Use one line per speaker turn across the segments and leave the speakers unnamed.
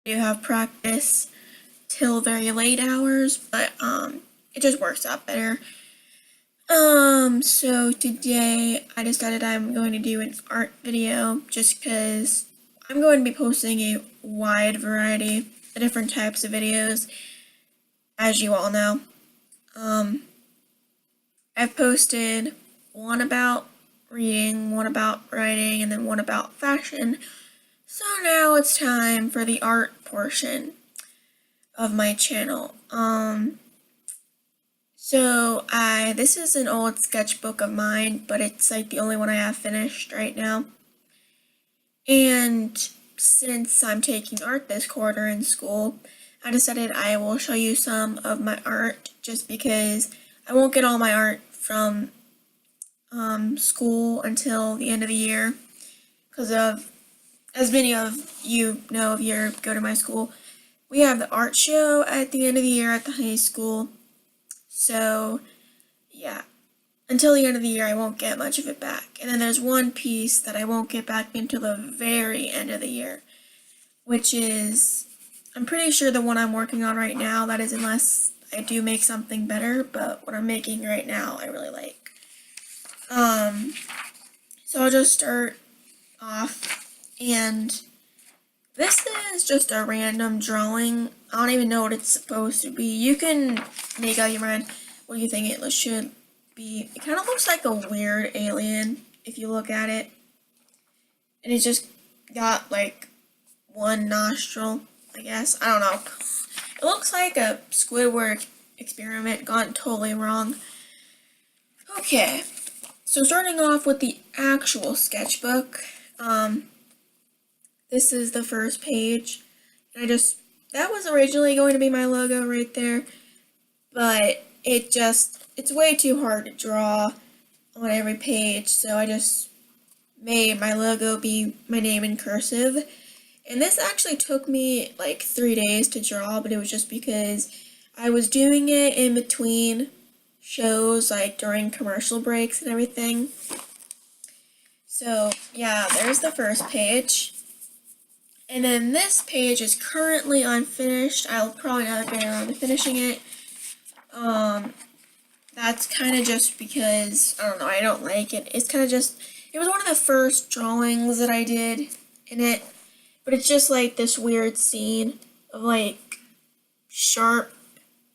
do have practice till very late hours, but it just works out better. So today I decided I'm going to do an art video just because I'm going to be posting a wide variety of different types of videos, as you all know. I've posted one about reading, one about writing, and then one about fashion. So now it's time for the art portion of my channel. This is an old sketchbook of mine, but it's like the only one I have finished right now. And since I'm taking art this quarter in school, I decided I will show you some of my art just because I won't get all my art from school until the end of the year because of, as many of you know if you go to my school, we have the art show at the end of the year at the high school. So yeah, until the end of the year I won't get much of it back. And then there's one piece that I won't get back until the very end of the year, which is, I'm pretty sure the one I'm working on right now, that is unless I do make something better, but what I'm making right now I really like. So I'll just start off, and this is just a random drawing. I don't even know what it's supposed to be. You can make out your mind what you think it should be. It kind of looks like a weird alien if you look at it. And it's just got like one nostril, I guess. I don't know. It looks like a Squidward experiment gone totally wrong. Okay, so starting off with the actual sketchbook. This is the first page. And that was originally going to be my logo right there, but it's way too hard to draw on every page, so I just made my logo be my name in cursive. And this actually took me like 3 days to draw, but it was just because I was doing it in between shows, like during commercial breaks and everything. So yeah, there's the first page. And then this page is currently unfinished. I'll probably never get around to finishing it. That's kind of just because, I don't know, I don't like it. It's kind of just, it was one of the first drawings that I did in it. But it's just like this weird scene of like sharp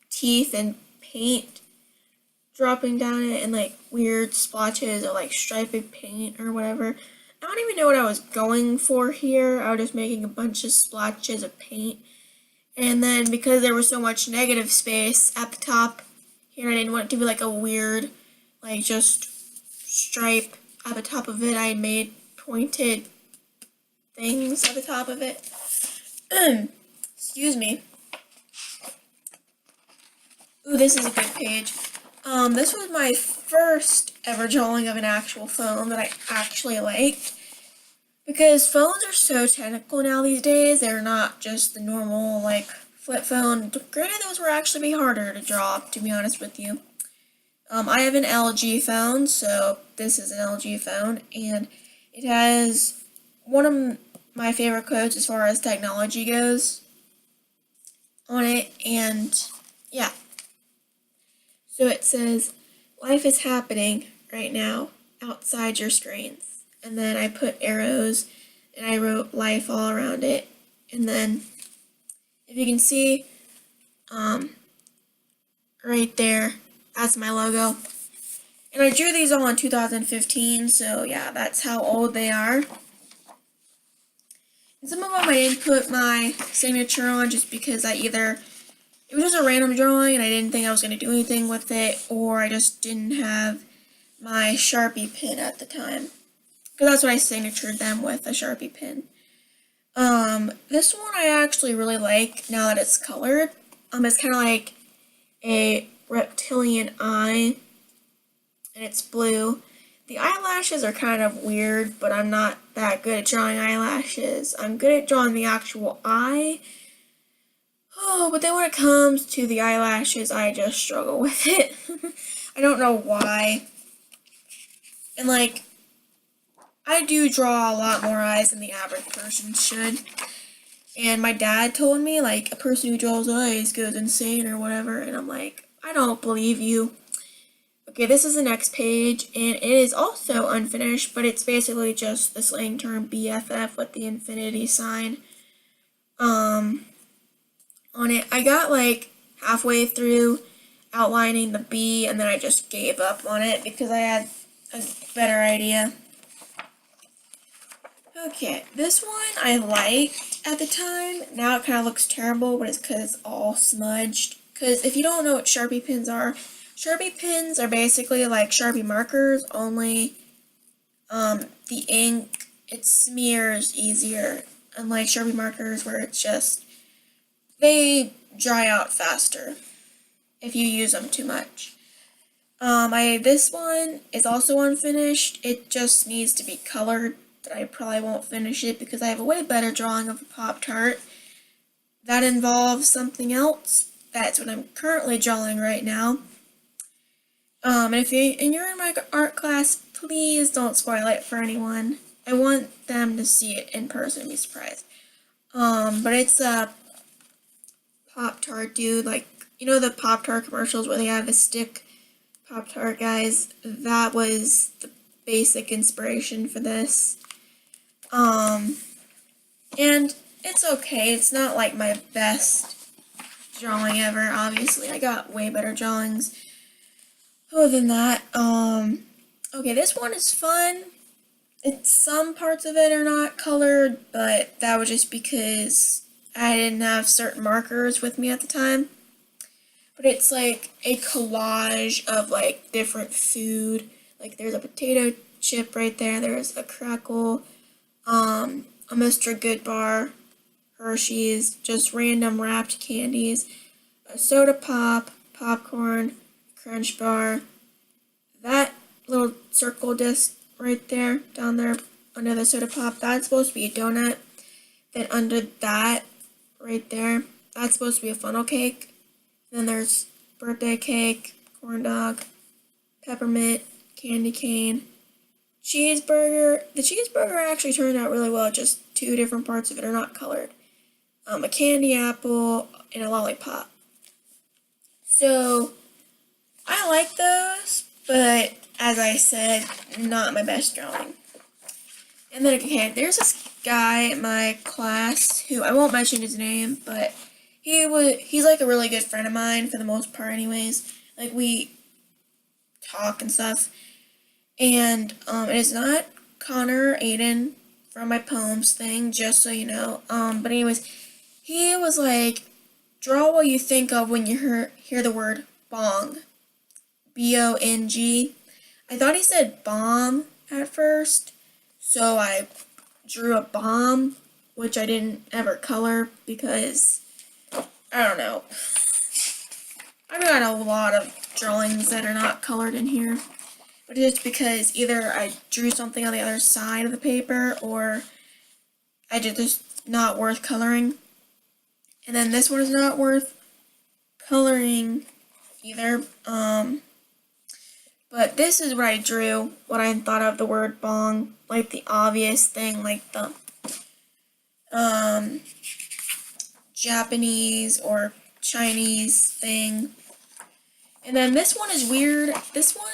teeth and paint dropping down it and like weird splotches of like striped paint or whatever. I don't even know what I was going for here. I was just making a bunch of splotches of paint. And then because there was so much negative space at the top here, I didn't want it to be like a weird, like just stripe at the top of it. I made pointed things at the top of it. Excuse me. Ooh, this is a good page. This was my first ever drawing of an actual phone that I actually liked. Because phones are so technical now these days. They're not just the normal, like, flip phone. Granted, those were actually be harder to draw, to be honest with you. I have an LG phone, so this is an LG phone, and it has one of my favorite quotes as far as technology goes on it, and yeah. So it says, "Life is happening right now outside your screens." And then I put arrows and I wrote life all around it. And then if you can see right there, that's my logo. And I drew these all in 2015, so yeah, that's how old they are. And some of them I didn't put my signature on just because it was just a random drawing and I didn't think I was going to do anything with it, or I just didn't have my Sharpie pen at the time. Because that's what I signatured them with, a Sharpie pen. This one I actually really like now that it's colored. It's kind of like a reptilian eye, and it's blue. The eyelashes are kind of weird, but I'm not that good at drawing eyelashes. I'm good at drawing the actual eye. Oh, but then when it comes to the eyelashes, I just struggle with it. I don't know why. And like, I do draw a lot more eyes than the average person should. And my dad told me, like, a person who draws eyes goes insane or whatever, and I'm like, I don't believe you. Okay, this is the next page, and it is also unfinished, but it's basically just the slang term BFF with the infinity sign on it. I got like halfway through outlining the B, and then I just gave up on it because I had a better idea. Okay, this one I liked at the time. Now it kind of looks terrible, but it's because it's all smudged. Because if you don't know what Sharpie pins are basically like Sharpie markers, only the ink, it smears easier. Unlike Sharpie markers where it's just, they dry out faster if you use them too much. This one is also unfinished. It just needs to be colored. That I probably won't finish it because I have a way better drawing of a Pop-Tart that involves something else. That's what I'm currently drawing right now. And if you're in my art class, please don't spoil it for anyone. I want them to see it in person and be surprised. But it's a Pop-Tart dude, like, you know the Pop-Tart commercials where they have a stick Pop-Tart guys? That was the basic inspiration for this. And it's okay. It's not like my best drawing ever, obviously. I got way better drawings. Other than that, okay, this one is fun. Some parts of it are not colored, but that was just because I didn't have certain markers with me at the time. But it's like a collage of like different food. Like there's a potato chip right there. There's a crackle, a Mr. Good bar, Hershey's, just random wrapped candies, a soda pop, popcorn, crunch bar, that little circle disc right there, down there under the soda pop, that's supposed to be a donut. Then under that, right there, that's supposed to be a funnel cake. Then there's birthday cake, corn dog, peppermint, candy cane, cheeseburger. The cheeseburger actually turned out really well, just two different parts of it are not colored. A candy apple, and a lollipop. So, I like those, but as I said, not my best drawing. And then, okay, there's this guy in my class who, I won't mention his name, but he's like a really good friend of mine for the most part anyways. Like, we talk and stuff. And, it is not Connor Aiden from my poems thing, just so you know. But anyways, he was like, draw what you think of when you hear the word bong. B-O-N-G. I thought he said bomb at first, so I drew a bomb, which I didn't ever color because, I don't know. I've got a lot of drawings that are not colored in here, but it's because either I drew something on the other side of the paper or I just not worth coloring. And then this one is not worth coloring either. But this is what I drew, what I thought of the word bong, like the obvious thing, like the Japanese or Chinese thing. And then this one is weird. This one,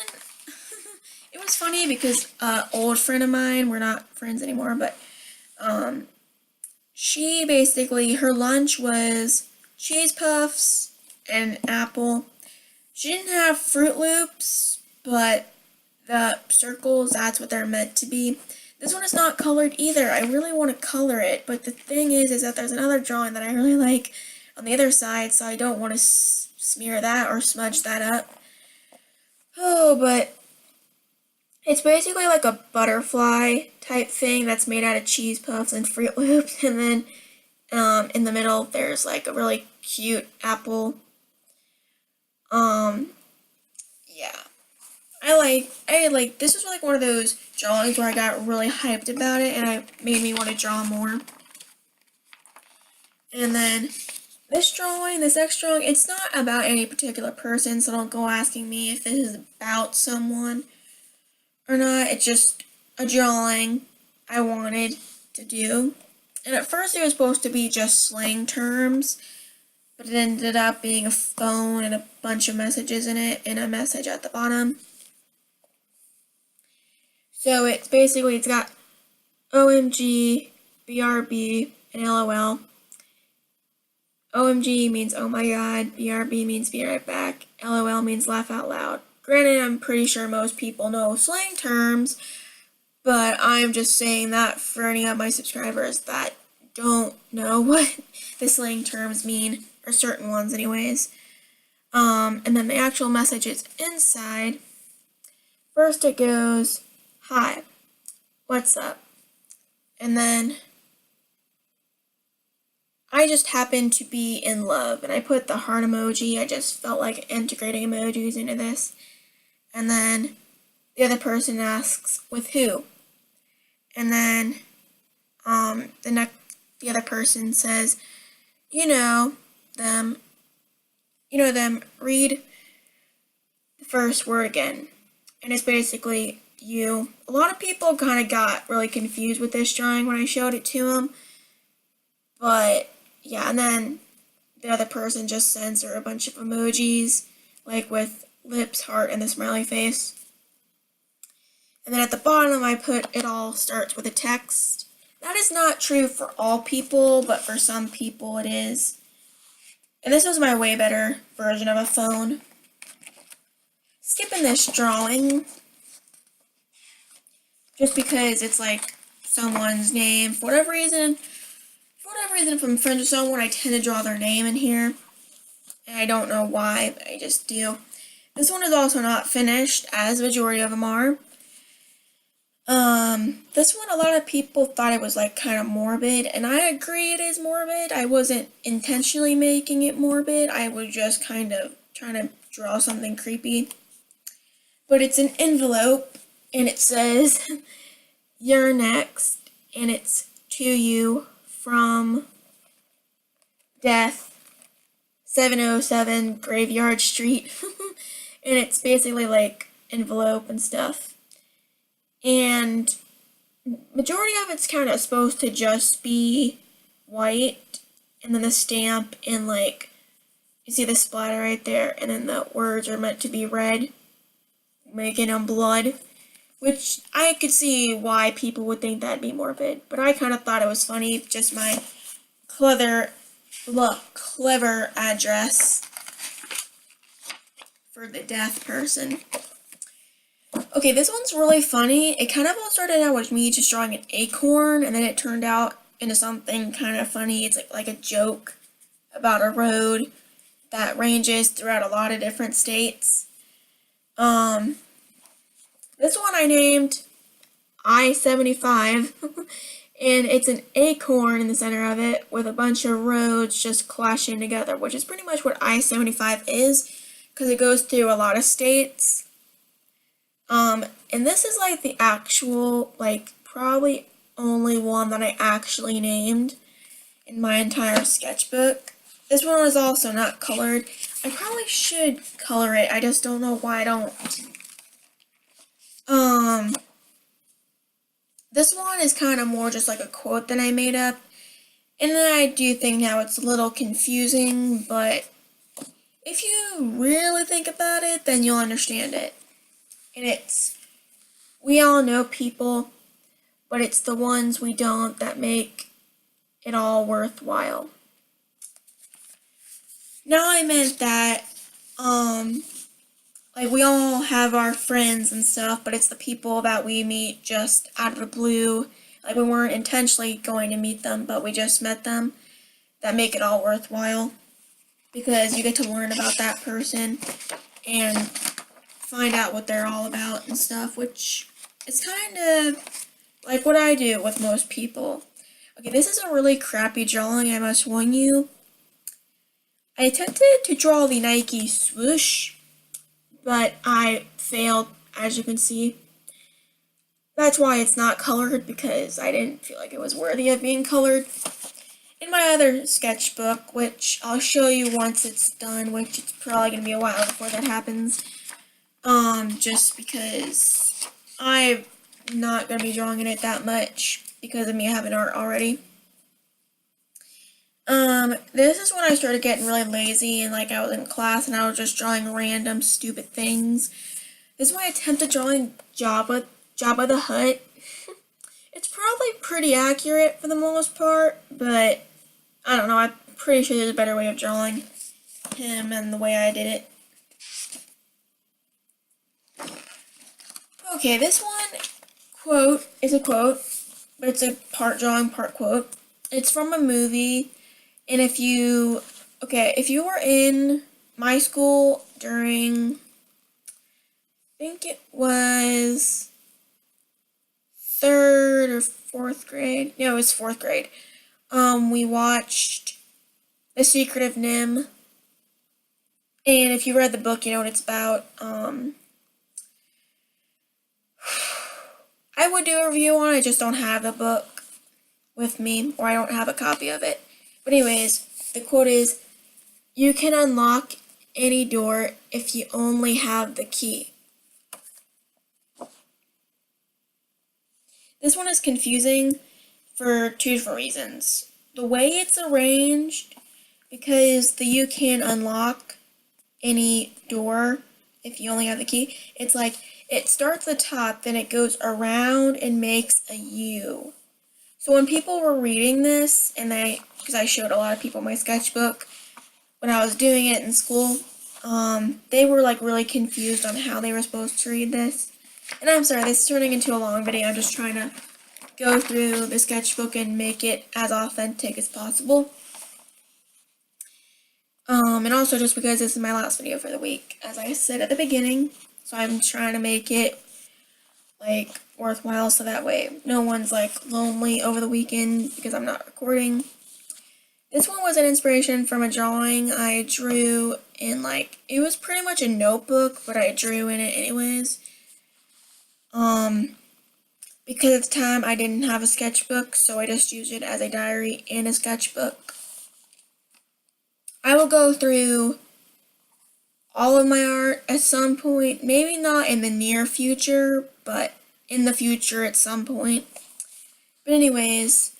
it was funny because an old friend of mine, we're not friends anymore, but she basically, her lunch was cheese puffs and apple. She didn't have Fruit Loops, but the circles, that's what they're meant to be. This one is not colored either. I really want to color it, but the thing is that there's another drawing that I really like on the other side, so I don't want to smear that or smudge that up. Oh, but it's basically like a butterfly type thing that's made out of cheese puffs and Fruit Loops, and then in the middle there's like a really cute apple. Yeah. I like, this was like one of those drawings where I got really hyped about it and it made me want to draw more. And then this next drawing, it's not about any particular person, so don't go asking me if this is about someone or not. It's just a drawing I wanted to do. And at first it was supposed to be just slang terms, but it ended up being a phone and a bunch of messages in it and a message at the bottom. So it's got OMG, BRB, and LOL. OMG means oh my god, BRB means be right back, LOL means laugh out loud. Granted, I'm pretty sure most people know slang terms, but I'm just saying that for any of my subscribers that don't know what the slang terms mean, or certain ones anyways. And then the actual message is inside. First it goes, hi, what's up? And then I just happened to be in love, and I put the heart emoji. I just felt like integrating emojis into this. And then the other person asks, with who? And then the other person says, you know them, read the first word again. And it's basically you. A lot of people kind of got really confused with this drawing when I showed it to them. But yeah, and then the other person just sends her a bunch of emojis, like with lips, heart, and the smiley face. And then at the bottom I put it all starts with a text. That is not true for all people, but for some people it is. And this was my way better version of a phone. Skipping this drawing, just because it's like someone's name. For whatever reason, if I'm friends with someone, I tend to draw their name in here. And I don't know why, but I just do. This one is also not finished, as the majority of them are. This one, a lot of people thought it was like kind of morbid, and I agree it is morbid. I wasn't intentionally making it morbid. I was just kind of trying to draw something creepy. But it's an envelope, and it says, you're next, and it's to you from Death, 707 Graveyard Street. And it's basically like envelope and stuff. And majority of it's kind of supposed to just be white, and then the stamp and like, you see the splatter right there, and then the words are meant to be red, making them blood, which I could see why people would think that'd be morbid, but I kind of thought it was funny, just my clever address for the death person. Okay, this one's really funny. It kind of all started out with me just drawing an acorn, and then it turned out into something kind of funny. It's like a joke about a road that ranges throughout a lot of different states. This one I named I-75, and it's an acorn in the center of it with a bunch of roads just clashing together, which is pretty much what I-75 is, because it goes through a lot of states. And this is like the actual, like, probably only one that I actually named in my entire sketchbook. This one was also not colored. I probably should color it, I just don't know why I don't. This one is kind of more just like a quote that I made up, and then I do think now it's a little confusing, but if you really think about it, then you'll understand it. And it's, we all know people, but it's the ones we don't that make it all worthwhile. Now I meant that, like, we all have our friends and stuff, but it's the people that we meet just out of the blue, like we weren't intentionally going to meet them, but we just met them, that make it all worthwhile, because you get to learn about that person and find out what they're all about and stuff, which is kind of like what I do with most people. Okay, this is a really crappy drawing, I must warn you. I attempted to draw the Nike swoosh, but I failed, as you can see. That's why it's not colored, because I didn't feel like it was worthy of being colored. In my other sketchbook, which I'll show you once it's done, which it's probably going to be a while before that happens, just because I'm not going to be drawing in it that much because of me having art already. This is when I started getting really lazy and like I was in class and I was just drawing random stupid things. This is my attempt at drawing Jabba the Hutt. It's probably pretty accurate for the most part, but I don't know, I'm pretty sure there's a better way of drawing him and the way I did it. Okay, this one quote is a quote, but it's a part drawing, part quote. It's from a movie, and if you were in my school during, I think it was third or fourth grade. No, it was fourth grade. We watched The Secret of Nim, and if you read the book, you know what it's about. I would do a review on it, I just don't have the book with me, or I don't have a copy of it. But anyways, the quote is, "You can unlock any door if you only have the key." This one is confusing for two different reasons. The way it's arranged, because the "you can unlock any door if you only have the key," it's like it starts at the top, then it goes around and makes a U. So when people were reading this, and because I showed a lot of people my sketchbook when I was doing it in school, they were like really confused on how they were supposed to read this. And I'm sorry, this is turning into a long video. I'm just trying to go through the sketchbook and make it as authentic as possible. And also just because this is my last video for the week, as I said at the beginning, so I'm trying to make it like worthwhile so that way no one's like lonely over the weekend because I'm not recording. This one was an inspiration from a drawing I drew in it was pretty much a notebook, but I drew in it anyways. Because at the time I didn't have a sketchbook, so I just used it as a diary and a sketchbook. I will go through all of my art at some point, maybe not in the near future, but in the future at some point. But anyways,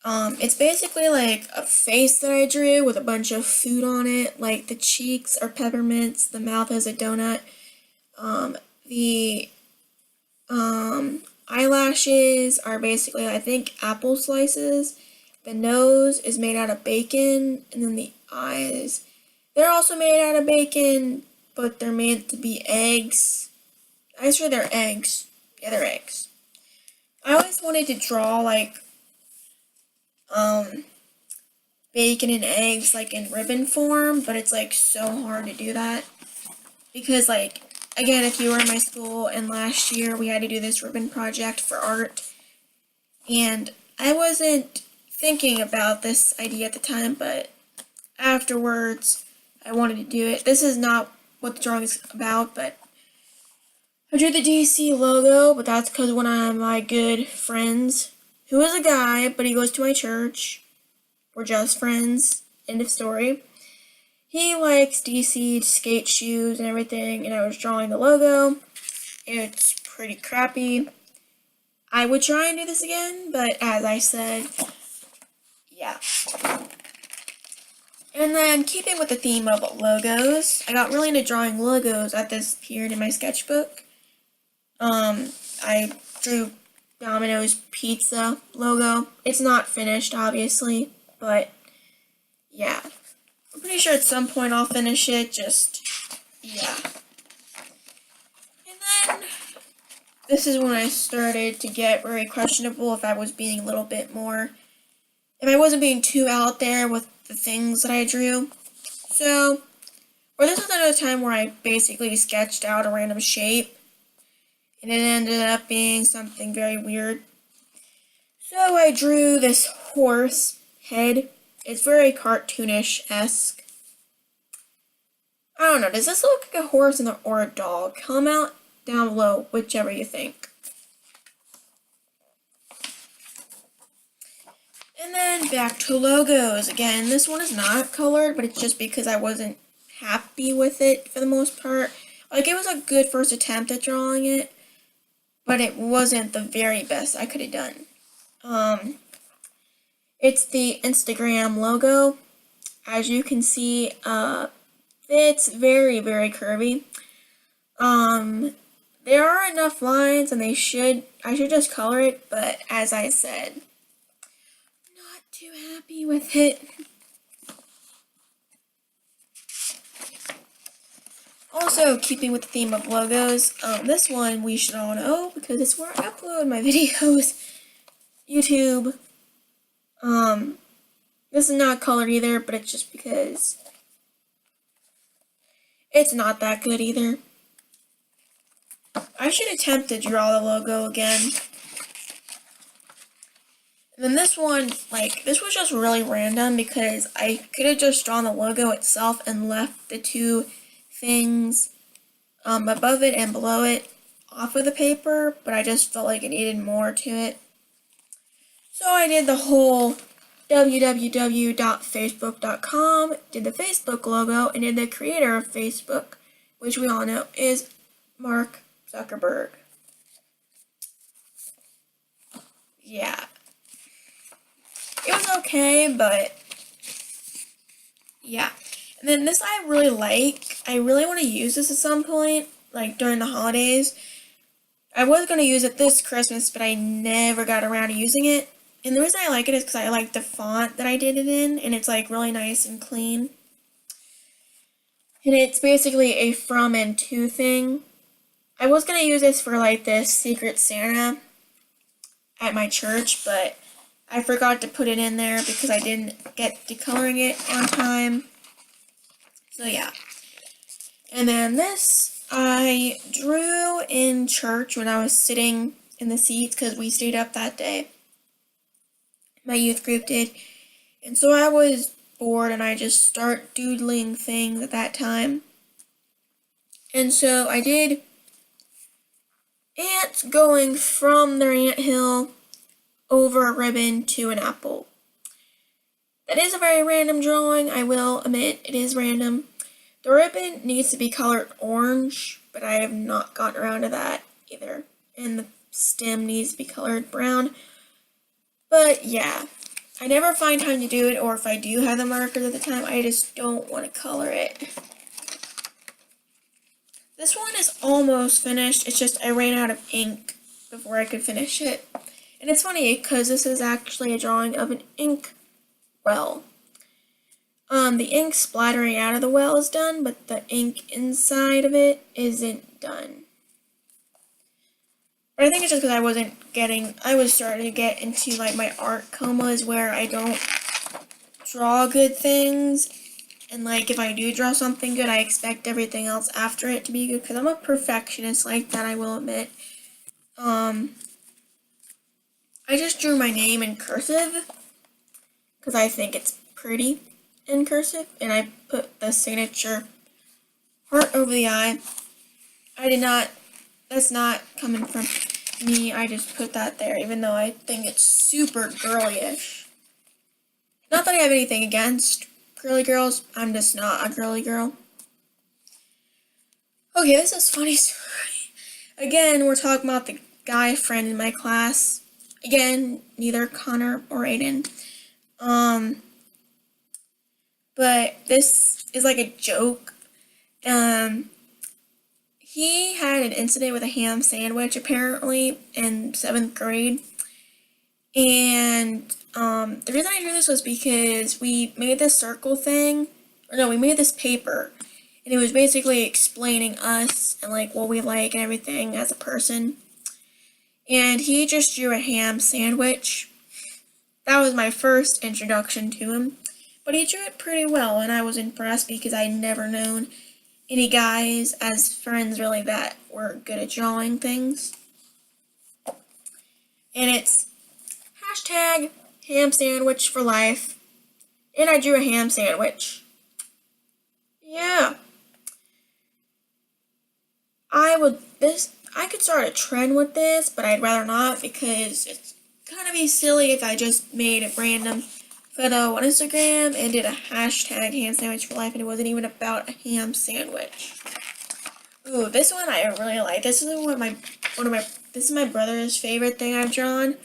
it's basically like a face that I drew with a bunch of food on it, like the cheeks are peppermints, the mouth is a donut, the eyelashes are basically, I think, apple slices. The nose is made out of bacon, and then the eyes, they're also made out of bacon, but they're meant to be eggs. I swear they're eggs. Yeah, they're eggs. I always wanted to draw bacon and eggs in ribbon form, but it's so hard to do that because again, if you were in my school and last year we had to do this ribbon project for art, and I wasn't thinking about this idea at the time, but afterwards I wanted to do it. This is not what the drawing is about, but I drew the DC logo, but that's because one of my good friends, who is a guy, but he goes to my church, we're just friends, end of story. He likes DC skate shoes and everything, and I was drawing the logo. It's pretty crappy. I would try and do this again, but as I said, yeah. And then, keeping with the theme of logos, I got really into drawing logos at this period in my sketchbook. I drew Domino's pizza logo. It's not finished, obviously, but yeah. I'm pretty sure at some point I'll finish it, yeah. And then, this is when I started to get very questionable if I was being a little bit more, if I wasn't being too out there with the things that I drew. So, this was another time where I basically sketched out a random shape, and it ended up being something very weird. So I drew this horse head. It's very cartoonish-esque. I don't know, does this look like a horse or a dog? Comment down below, whichever you think. And then back to logos. Again, this one is not colored, but it's just because I wasn't happy with it for the most part. It was a good first attempt at drawing it, but it wasn't the very best I could have done. It's the Instagram logo. As you can see, it's very, very curvy. There are enough lines and I should just color it, but as I said, not too happy with it. Also, keeping with the theme of logos, this one we should all know because it's where I upload my videos. YouTube. This is not colored either, but it's just because it's not that good either. I should attempt to draw the logo again. And then this one, this was just really random because I could have just drawn the logo itself and left the two things above it and below it off of the paper, but I just felt like it needed more to it. So I did the whole www.facebook.com, did the Facebook logo, and did the creator of Facebook, which we all know is Mark Zuckerberg. Yeah. It was okay, but yeah. And then this I really like. I really want to use this at some point, like during the holidays. I was going to use it this Christmas, but I never got around to using it. And the reason I like it is because I like the font that I did it in, and it's like really nice and clean. And it's basically a from and to thing. I was going to use this for like this Secret Santa at my church, but I forgot to put it in there because I didn't get to coloring it on time. So yeah. And then this I drew in church when I was sitting in the seats because we stayed up that day. My youth group did. And so I was bored and I just start doodling things at that time. And so I did ants going from their anthill over a ribbon to an apple. That is a very random drawing, I will admit, it is random. The ribbon needs to be colored orange, but I have not gotten around to that either. And the stem needs to be colored brown. But yeah, I never find time to do it, or if I do have the markers at the time, I just don't want to color it. This one is almost finished, it's just I ran out of ink before I could finish it. And it's funny because this is actually a drawing of an ink well. The ink splattering out of the well is done, but the ink inside of it isn't done. But I think it's just because I was starting to get into like my art comas where I don't draw good things. And like if I do draw something good, I expect everything else after it to be good because I'm a perfectionist like that, I will admit. I just drew my name in cursive because I think it's pretty in cursive, and I put the signature heart over the eye. That's not coming from me, I just put that there, even though I think it's super girly-ish. Not that I have anything against girly girls, I'm just not a girly girl. Okay, this is funny story. Again, we're talking about the guy friend in my class. Again, neither Connor or Aiden. But this is like a joke. He had an incident with a ham sandwich apparently in 7th grade. And the reason I drew this was because we made this circle thing. We made this paper. And it was basically explaining us and like what we like and everything as a person. And he just drew a ham sandwich. That was my first introduction to him. But he drew it pretty well, and I was impressed because I'd never known any guys as friends really that were good at drawing things. And it's hashtag ham sandwich for life. And I drew a ham sandwich. Yeah. I could start a trend with this, but I'd rather not because it's gonna be silly if I just made a random photo on Instagram and did a hashtag ham sandwich for life and it wasn't even about a ham sandwich. Ooh, this one I really like. This is this is my brother's favorite thing I've drawn.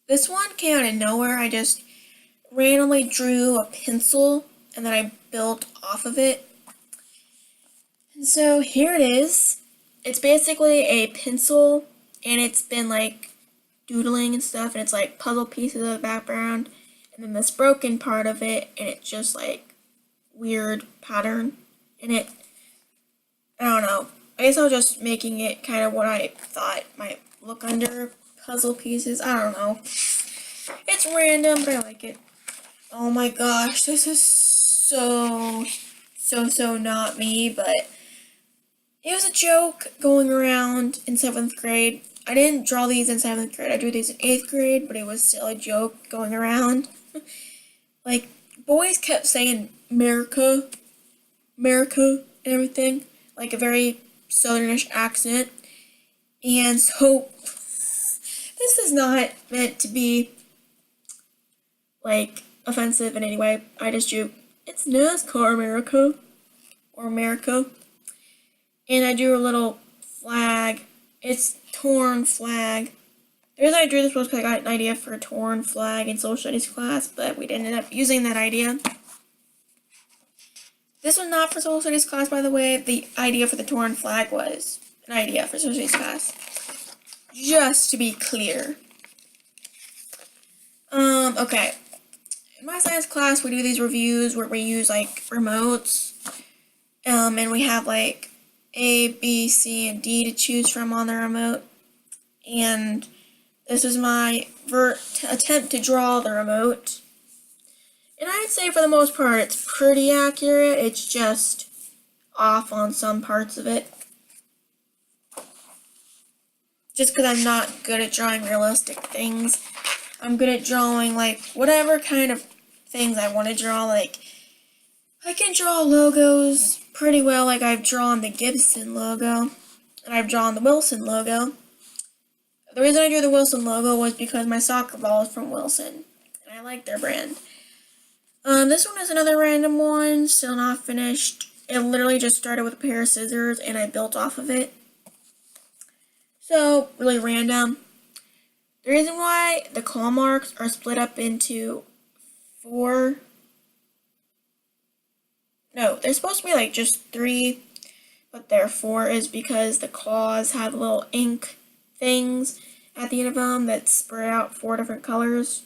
This one came out of nowhere. I just randomly drew a pencil and then I built off of it. And so here it is. It's basically a pencil and it's been like doodling and stuff, and it's like puzzle pieces of the background and then this broken part of it, and it's just like weird pattern in it. I don't know. I guess I was just making it kind of what I thought might look under puzzle pieces. I don't know. It's random, but I like it. Oh my gosh, this is so not me, but it was a joke going around in 7th grade. I didn't draw these in 7th grade, I drew these in 8th grade, but it was still a joke going around. Like, boys kept saying America, America, and everything, like a very southernish accent. And so, this is not meant to be, like, offensive in any way. I just drew, it's NASCAR America, or America. And I drew a little flag. It's torn flag. The reason I drew this was because I got an idea for a torn flag in social studies class, but we didn't end up using that idea. This was not for social studies class, by the way. The idea for the torn flag was an idea for social studies class. Just to be clear. Okay. In my science class, we do these reviews where we use, like, remotes. And we have, like, A, B, C, and D to choose from on the remote. And this is my attempt to draw the remote. And I'd say for the most part it's pretty accurate. It's just off on some parts of it. Just because I'm not good at drawing realistic things. I'm good at drawing, like, whatever kind of things I want to draw. Like, I can draw logos pretty well. Like, I've drawn the Gibson logo. And I've drawn the Wilson logo. The reason I drew the Wilson logo was because my soccer ball is from Wilson. And I like their brand. This one is another random one. Still not finished. It literally just started with a pair of scissors and I built off of it. So, really random. The reason why the claw marks are split up into 4... No, they're supposed to be like just 3, but they're 4 is because the claws have little ink things at the end of them that spread out 4 different colors.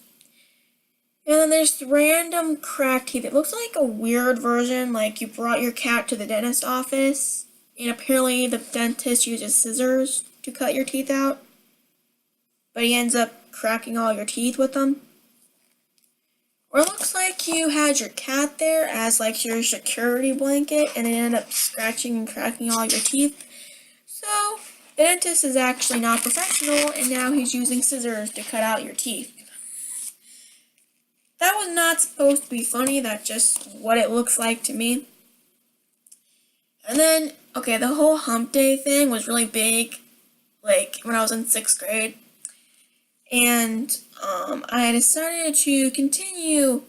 And then there's random cracked teeth. It looks like a weird version, like you brought your cat to the dentist office, and apparently the dentist uses scissors to cut your teeth out, but he ends up cracking all your teeth with them. Or it looks like you had your cat there as like your security blanket, and it ended up scratching and cracking all your teeth. So, the dentist is actually not professional, and now he's using scissors to cut out your teeth. That was not supposed to be funny, that's just what it looks like to me. And then, okay, the whole hump day thing was really big, like, when I was in 6th grade. And, I decided to continue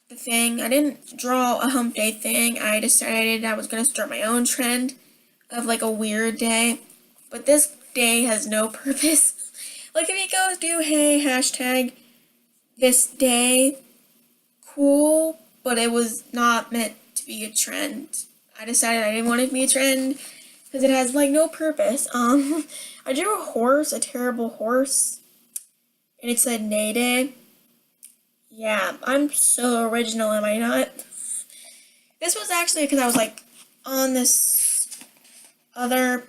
the thing. I didn't draw a hump day thing. I decided I was going to start my own trend of, like, a weird day. But this day has no purpose. Like, if you go do, hey, hashtag this day, cool, but it was not meant to be a trend. I decided I didn't want it to be a trend because it has, like, no purpose. I drew a horse, a terrible horse, and it said Nay Day. Yeah, I'm so original, am I not? This was actually because I was, like, on this other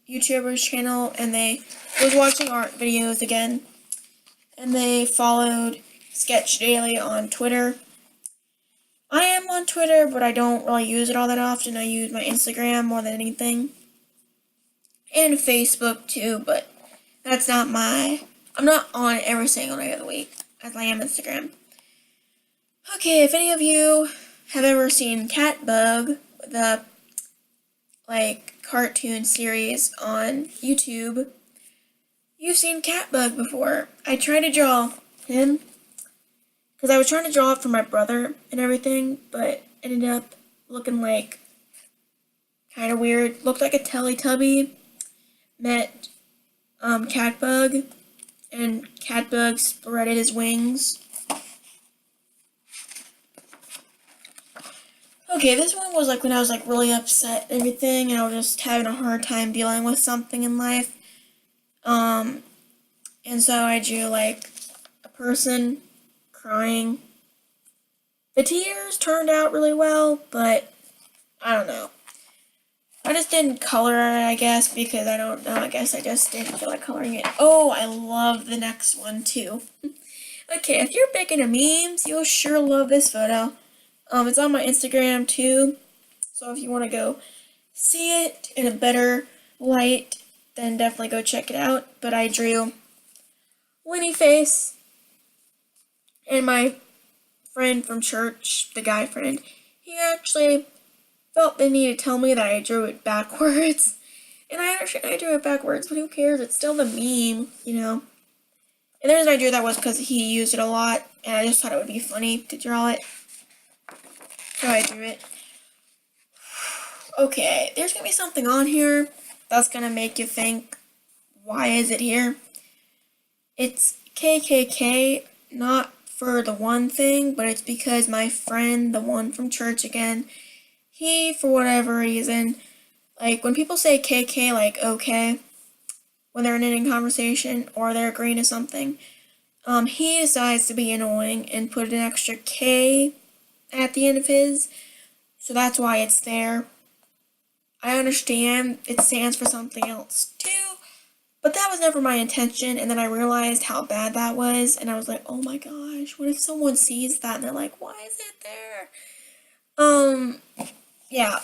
YouTuber's channel, and they was watching art videos again, and they followed Sketch Daily on Twitter. I am on Twitter, but I don't really use it all that often. I use my Instagram more than anything. And Facebook too, but that's not I'm not on it every single day of the week, as I am Instagram. Okay, if any of you have ever seen Catbug, the, like, cartoon series on YouTube, you've seen Catbug before. I tried to draw him, because I was trying to draw it for my brother and everything, but ended up looking like kind of weird. Looked like a Teletubby met Catbug, and Catbug spreaded his wings. Okay, this one was like when I was like really upset and everything, and I was just having a hard time dealing with something in life. And so I drew like a person crying. The tears turned out really well, but I don't know. I just didn't color it, I guess, because I don't know. I guess I just didn't feel like coloring it. Oh, I love the next one too. Okay, if you're big into memes, you'll sure love this photo. It's on my Instagram too, so if you want to go see it in a better light, then definitely go check it out. But I drew Winnie face, and my friend from church, the guy friend, he actually felt the need to tell me that I drew it backwards. And I understand I drew it backwards, but who cares? It's still the meme, you know. And the reason I drew that was because he used it a lot, and I just thought it would be funny to draw it. So I drew it. Okay, there's going to be something on here that's going to make you think, why is it here? It's KKK, not for the one thing, but it's because my friend, the one from church again, he, for whatever reason, like when people say KK, like okay, when they're in a conversation or they're agreeing to something, he decides to be annoying and put an extra K at the end of his, so that's why it's there. I understand it stands for something else too, but that was never my intention, and then I realized how bad that was, and I was like, oh my gosh, what if someone sees that and they're like, why is it there? Yeah.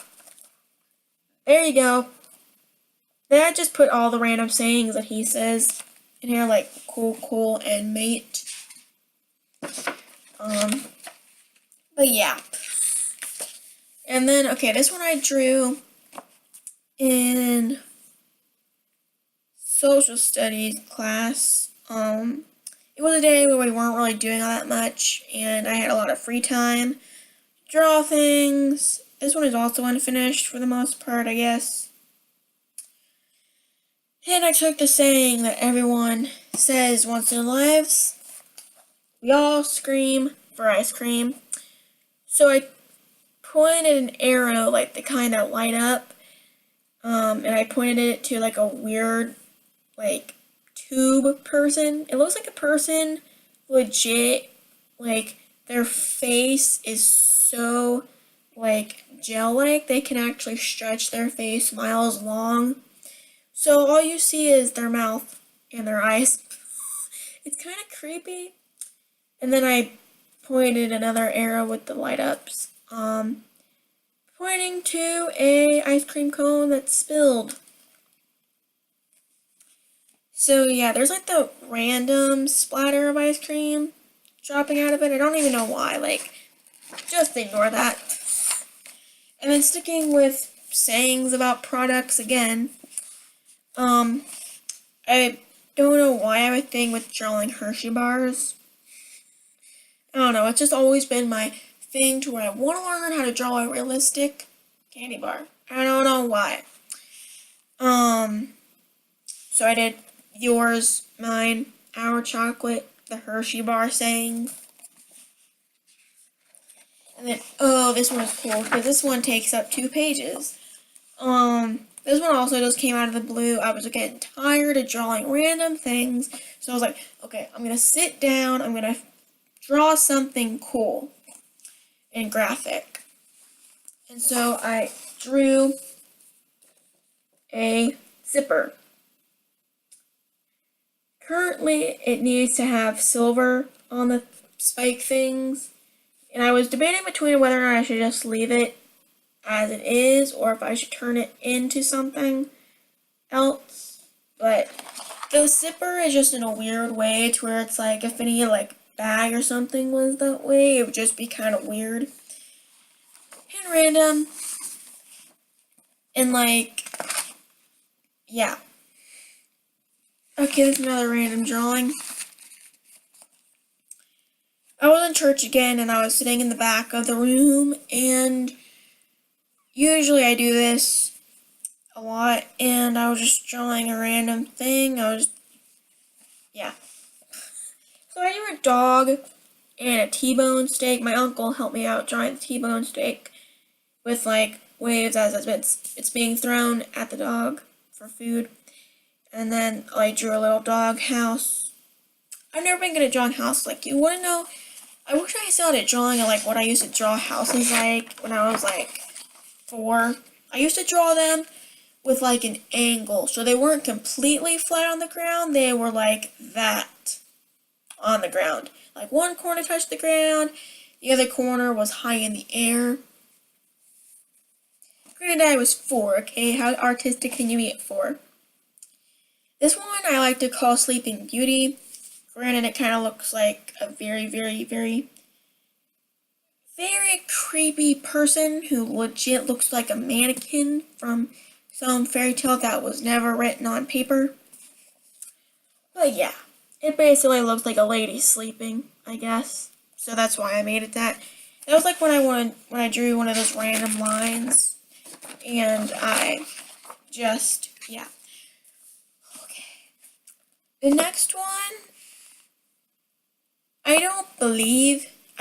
There you go. Then I just put all the random sayings that he says in here, like cool, cool, and mate. But yeah. And then, okay, this one I drew in social studies class. It was a day where we weren't really doing all that much, and I had a lot of free time to draw things. This one is also unfinished for the most part, I guess. And I took the saying that everyone says once in their lives, we all scream for ice cream. So I pointed an arrow, like the kind that light up, and I pointed it to like a weird, like, tube person. It looks like a person, legit, like, their face is so, like, gel-like, they can actually stretch their face miles long. So all you see is their mouth and their eyes. It's kind of creepy. And then I pointed another arrow with the light ups, pointing to a ice cream cone that spilled. So yeah, there's like the random splatter of ice cream dropping out of it. I don't even know why, like, just ignore that. And then sticking with sayings about products again, I don't know why I have a thing with drawing Hershey bars. I don't know, it's just always been my thing to where I want to learn how to draw a realistic candy bar. I don't know why. So I did yours, mine, our chocolate, the Hershey bar saying. And then, oh, this one is cool, because this one takes up 2 pages. This one also just came out of the blue. I was getting tired of drawing random things, so I was like, okay, I'm going to sit down, I'm going to draw something cool and graphic. And so I drew a zipper. Currently, it needs to have silver on the spike things, and I was debating between whether or not I should just leave it as it is, or if I should turn it into something else. But the zipper is just in a weird way to where it's like, if any like bag or something was that way, it would just be kind of weird and random. And like, yeah. Okay, there's another random drawing. I was in church again, and I was sitting in the back of the room, and usually I do this a lot, and I was just drawing a random thing. Yeah. So I drew a dog and a T-bone steak. My uncle helped me out drawing the T-bone steak with like waves as it's being thrown at the dog for food. And then I drew a little dog house. I've never been good at drawing houses. Like, you want to know? I wish I still had a drawing of like what I used to draw houses like when I was like 4. I used to draw them with like an angle, so they weren't completely flat on the ground. They were like that on the ground. Like one corner touched the ground, the other corner was high in the air. Granted, I was 4, okay? How artistic can you be at 4? This one I like to call Sleeping Beauty. Granted, it kind of looks like a very, very, very, very creepy person who legit looks like a mannequin from some fairy tale that was never written on paper. But yeah, it basically looks like a lady sleeping, I guess. So that's why I made it that. That was like when I drew one of those random lines, and I just, yeah. Okay. The next one, I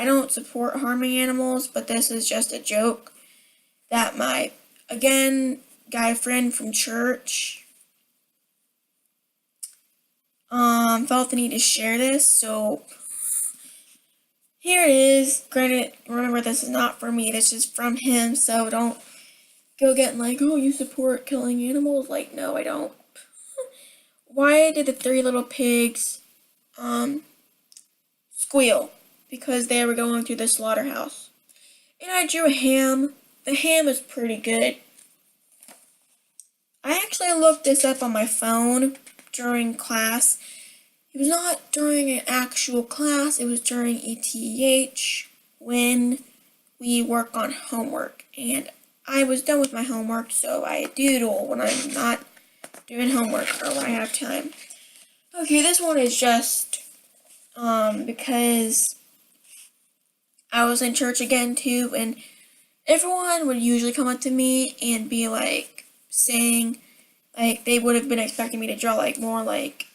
don't support harming animals, but this is just a joke that my, again, guy friend from church felt the need to share this, so here it is. Granted, remember, this is not for me, this is from him, so don't go getting like, oh, you support killing animals. Like, no, I don't. Why did the 3 little pigs squeal? Because they were going through the slaughterhouse. And I drew a ham. The ham is pretty good. I actually looked this up on my phone during class. It was not during an actual class, it was during ETH when we work on homework. And I was done with my homework, so I doodle when I'm not doing homework or when I have time. Okay, this one is just because I was in church again too, and everyone would usually come up to me and be like saying, like, they would have been expecting me to draw like more like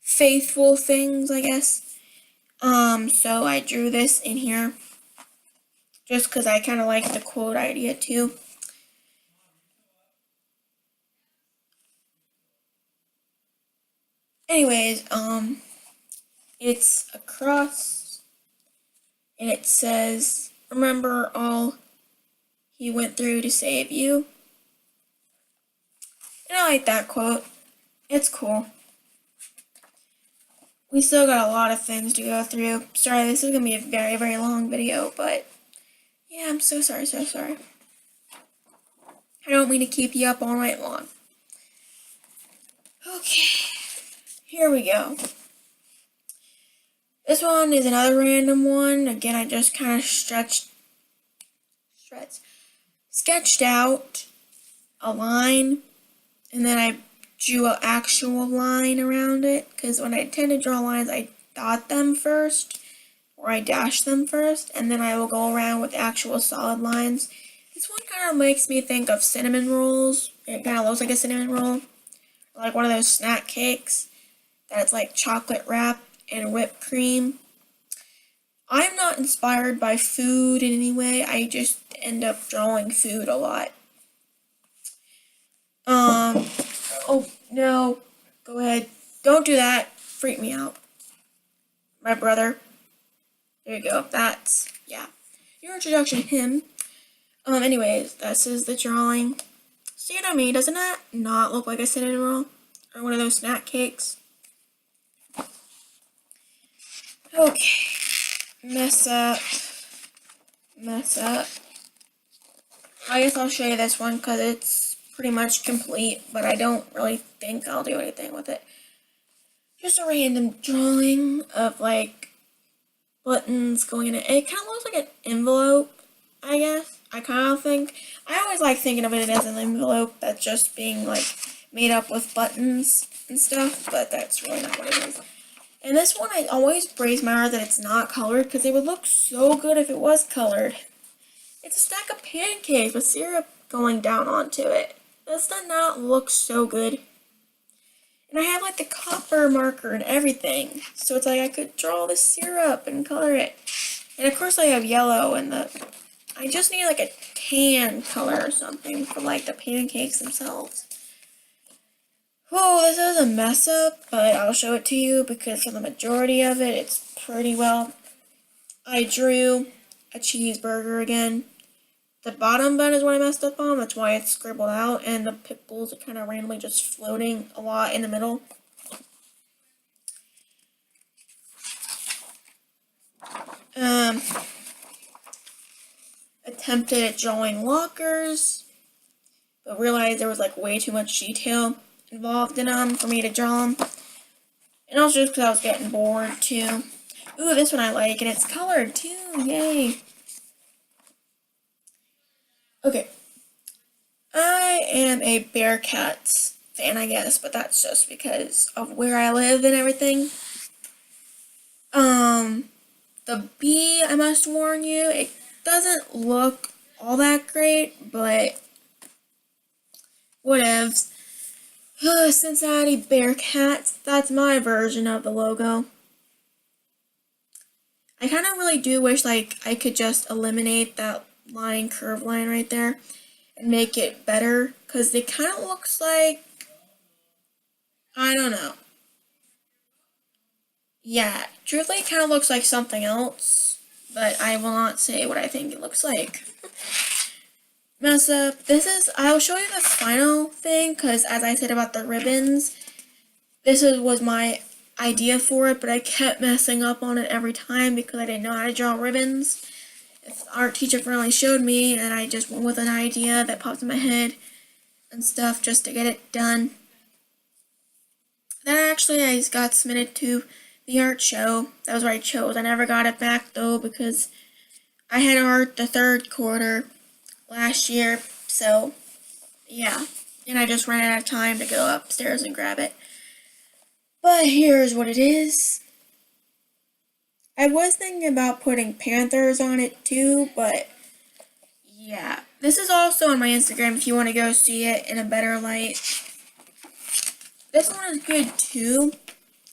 faithful things, I guess. So I drew this in here just because I kind of like the quote idea too. Anyways, it's a cross, and it says, remember all he went through to save you. And I like that quote. It's cool. We still got a lot of things to go through. Sorry, this is going to be a very, very long video, but yeah, I'm so sorry, so sorry. I don't mean to keep you up all night long. Okay, here we go. This one is another random one. Again, I just kind of sketched out a line, and then I drew an actual line around it, because when I tend to draw lines, I dot them first, or I dash them first, and then I will go around with actual solid lines. This one kind of makes me think of cinnamon rolls. It kind of looks like a cinnamon roll, like one of those snack cakes that's like chocolate wrap and whipped cream. I'm not inspired by food in any way, I just end up drawing food a lot. Oh, no, go ahead. Don't do that. Freak me out. My brother. There you go. That's, yeah. Your introduction to him. Anyways, this is the drawing. See what I mean? Doesn't that not look like a cinnamon roll? Or one of those snack cakes? Okay. Mess up. I guess I'll show you this one because it's pretty much complete, but I don't really think I'll do anything with it. Just a random drawing of like buttons going in it. It kind of looks like an envelope, I guess. I kind of think. I always like thinking of it as an envelope that's just being like made up with buttons and stuff, but that's really not what it is. And this one, I always breaks my heart that it's not colored because it would look so good if it was colored. It's a stack of pancakes with syrup going down onto it. This does not look so good. And And I have like the copper marker and everything. So it's like I could draw the syrup and color it. And of course I have yellow and I just need like a tan color or something for like the pancakes themselves. Oh, this is a mess up, but I'll show it to you because for the majority of it, it's pretty well. I drew a cheeseburger again. The bottom bun is what I messed up on, that's why it's scribbled out, and the pickles are kind of randomly just floating a lot in the middle. Attempted at drawing lockers, but realized there was like way too much detail involved in them for me to draw them. And also just because I was getting bored too. Ooh, this one I like, and it's colored too, yay! Okay. I am a Bearcats fan, I guess, but that's just because of where I live and everything. The bee, I must warn you, it doesn't look all that great, but whatevs. Cincinnati Bearcats, that's my version of the logo. I kind of really do wish like I could just eliminate that curve line right there and make it better, because it kind of looks like, I don't know. Yeah, truthfully it kind of looks like something else, but I will not say what I think it looks like. Mess up. I'll show you the final thing, because as I said about the ribbons, was my idea for it, but I kept messing up on it every time because I didn't know how to draw ribbons. Our teacher finally showed me, and I just went with an idea that popped in my head and stuff just to get it done. Then actually I got submitted to the art show. That was what I chose. I never got it back though because I had art the third quarter last year, so yeah. And I just ran out of time to go upstairs and grab it. But here's what it is. I was thinking about putting Panthers on it too, but yeah. This is also on my Instagram if you want to go see it in a better light. This one is good too.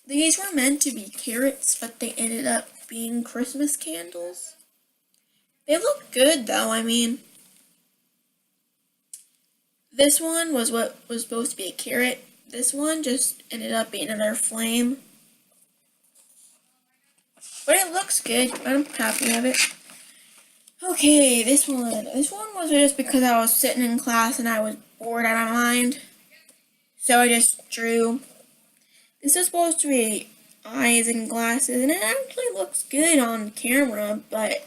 These were meant to be carrots, but they ended up being Christmas candles. They look good though, I mean. This one was what was supposed to be a carrot. This one just ended up being another flame. But it looks good. I'm happy with it. Okay, this one was just because I was sitting in class and I was bored out of my mind. So I just drew. This is supposed to be eyes and glasses, and it actually looks good on camera, but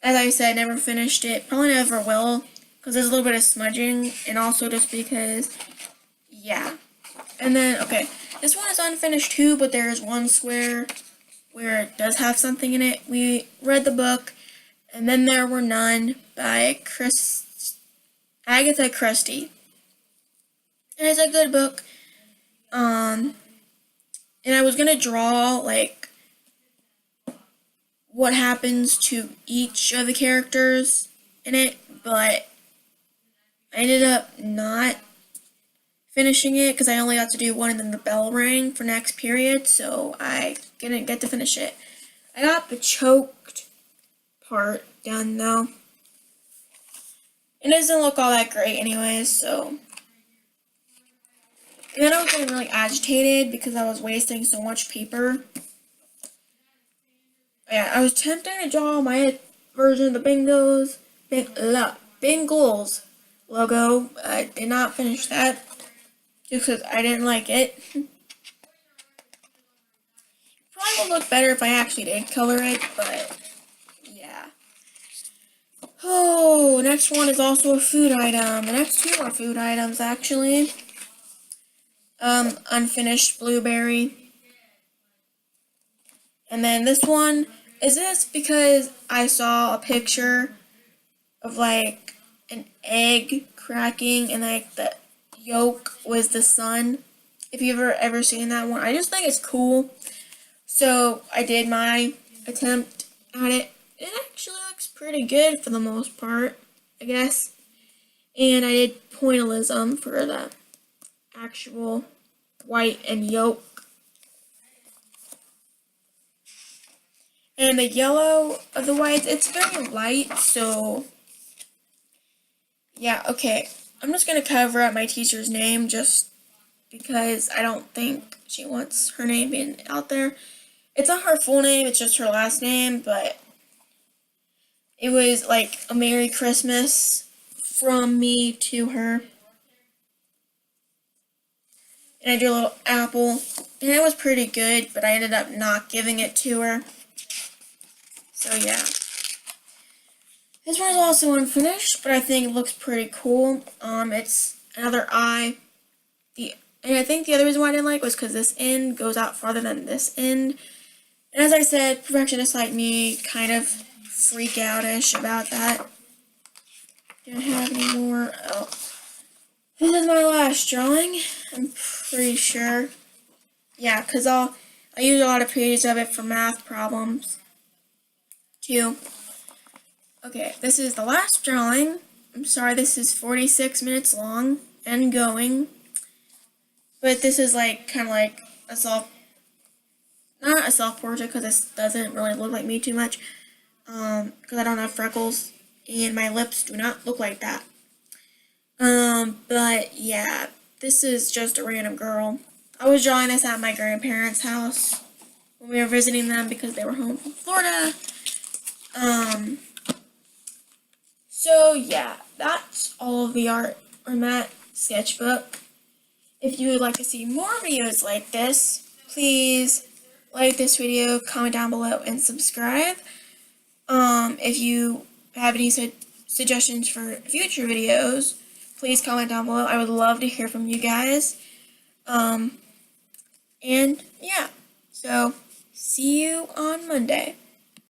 as I said, never finished it. Probably never will, because there's a little bit of smudging, and also just because, yeah. And then, okay, this one is unfinished too, but there is one square where it does have something in it. We read the book, and then there were none by Agatha Christie. And it's a good book. And I was gonna draw like what happens to each of the characters in it, but I ended up not finishing it because I only got to do one and then the bell rang for next period, so I didn't get to finish it. I got the choked part done though. It doesn't look all that great anyways, so. And then I was getting really agitated because I was wasting so much paper. Yeah, I was tempted to draw my version of the Bengals logo. I did not finish that just because I didn't like it. Probably would look better if I actually did color it, but yeah. Oh, next one is also a food item. The next two are food items actually. Unfinished blueberry. And then this one, is this because I saw a picture of like an egg cracking and like the yolk was the sun. If you've ever seen that one, I just think it's cool. So I did my attempt at it. It actually looks pretty good for the most part, I guess. And I did pointillism for the actual white and yolk. And the yellow of the white, it's very light, so yeah, okay. I'm just going to cover up my teacher's name just because I don't think she wants her name being out there. It's not her full name, it's just her last name, but it was like a Merry Christmas from me to her. And I drew a little apple, and it was pretty good, but I ended up not giving it to her. So yeah. This one is also unfinished, but I think it looks pretty cool. It's another eye. And I think the other reason why I didn't like was because this end goes out farther than this end. And as I said, perfectionists like me kind of freak out-ish about that. Don't have any more. Oh. This is my last drawing, I'm pretty sure. Yeah, because I use a lot of pages of it for math problems, too. Okay, this is the last drawing. I'm sorry, this is 46 minutes long and going. But this is like, kind of like a not a self-portrait, because this doesn't really look like me too much. Because I don't have freckles, and my lips do not look like that. But yeah, this is just a random girl. I was drawing this at my grandparents' house when we were visiting them because they were home from Florida. So yeah, that's all of the art from that sketchbook. If you would like to see more videos like this, please like this video, comment down below, and subscribe. If you have any suggestions for future videos, please comment down below. I would love to hear from you guys. And yeah, so see you on Monday.